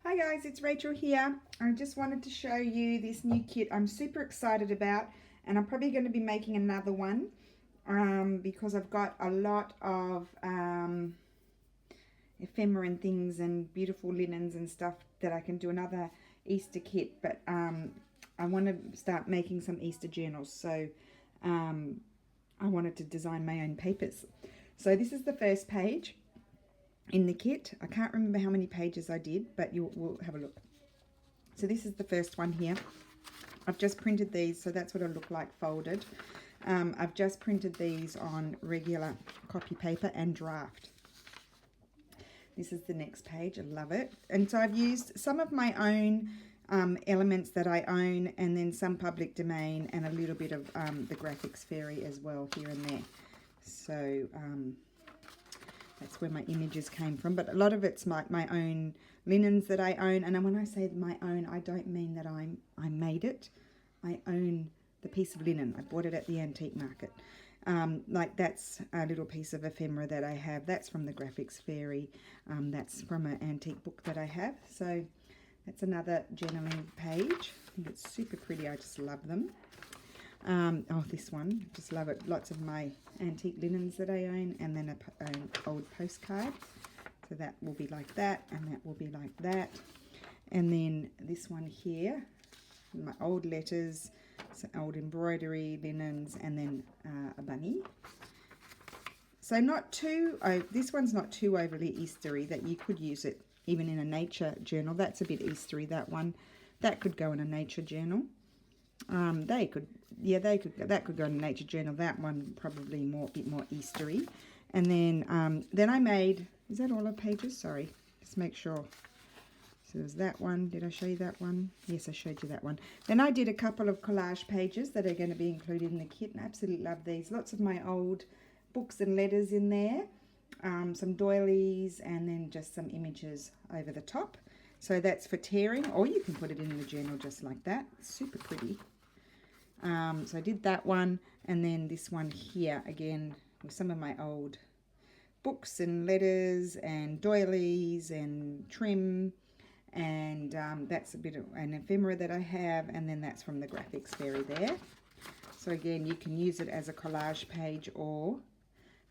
Hi guys, it's Rachel here. I just wanted to show you this new kit I'm super excited about, and I'm probably going to be making another one because I've got a lot of ephemera and things and beautiful linens and stuff that I can do another Easter kit, but I want to start making some Easter journals, so I wanted to design my own papers. So this is the first page in the kit. I can't remember how many pages I did, but we'll have a look. So this is the first one here. I've just printed these, so that's what it'll look like folded. I've just printed these on regular copy paper and draft. This is the next page. I love it. And so I've used some of my own elements that I own, and then some public domain, and a little bit of the graphics fairy as well here and there. So that's where my images came from, but a lot of it's like my own linens that I own. And when I say my own, I don't mean that I made it. I own the piece of linen. I bought it at the antique market. Like that's a little piece of ephemera that I have. That's from the graphics fairy. That's from an antique book that I have. So that's another journaling page. I think it's super pretty. I just love them. Oh, this one, just love it. Lots of my antique linens that I own, and then an old postcard. So that will be like that, and that will be like that. And then this one here, my old letters, some old embroidery linens, and then a bunny. So not too, this one's not too overly Eastery, that you could use it even in a nature journal. That's a bit Eastery, that one. That could go in a nature journal. That could go in a nature journal. That one probably a bit more Eastery. And then I made, is that all the pages? Sorry, just make sure. So there's that one. Did I show you that one? Yes, I showed you that one. Then I did a couple of collage pages that are going to be included in the kit, and I absolutely love these. Lots of my old books and letters in there, some doilies, and then just some images over the top. So that's for tearing, or you can put it in the journal just like that. Super pretty. So I did that one, and then this one here again with some of my old books and letters and doilies and trim, and that's a bit of an ephemera that I have, and then that's from the graphics fairy there. So again, you can use it as a collage page or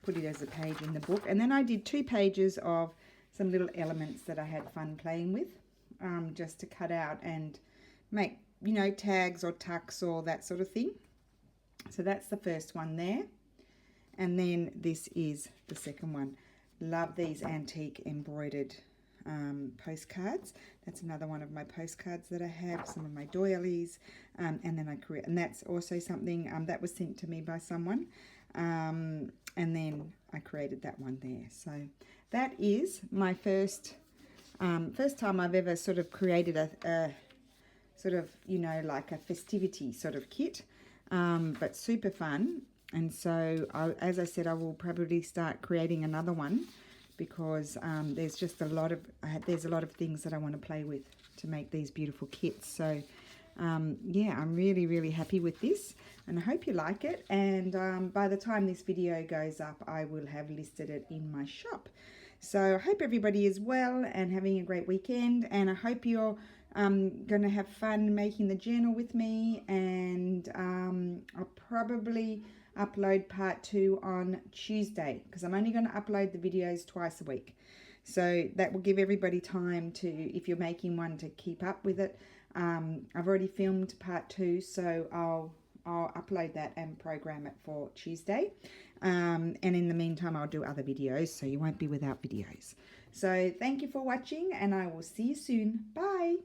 put it as a page in the book. And then I did 2 pages of some little elements that I had fun playing with, just to cut out and make, you know, tags or tucks or that sort of thing. So that's the first one there. And then this is the second one. Love these antique embroidered postcards. That's another one of my postcards that I have, some of my doilies, and then and that's also something that was sent to me by someone, and then I created that one there. So that is my first time I've ever sort of created a sort of, you know, like a festivity sort of kit, but super fun. And so as I said, I will probably start creating another one, because there's just a lot of things that I want to play with to make these beautiful kits. So yeah, I'm really happy with this, and I hope you like it. And by the time this video goes up, I will have listed it in my shop. So I hope everybody is well and having a great weekend, and I hope you're going to have fun making the journal with me. And I'll probably upload part 2 on Tuesday, because I'm only going to upload the videos twice a week. So that will give everybody time to, if you're making one, to keep up with it. I've already filmed part 2, so I'll upload that and program it for Tuesday. And in the meantime, I'll do other videos, so you won't be without videos. So thank you for watching, and I will see you soon. Bye.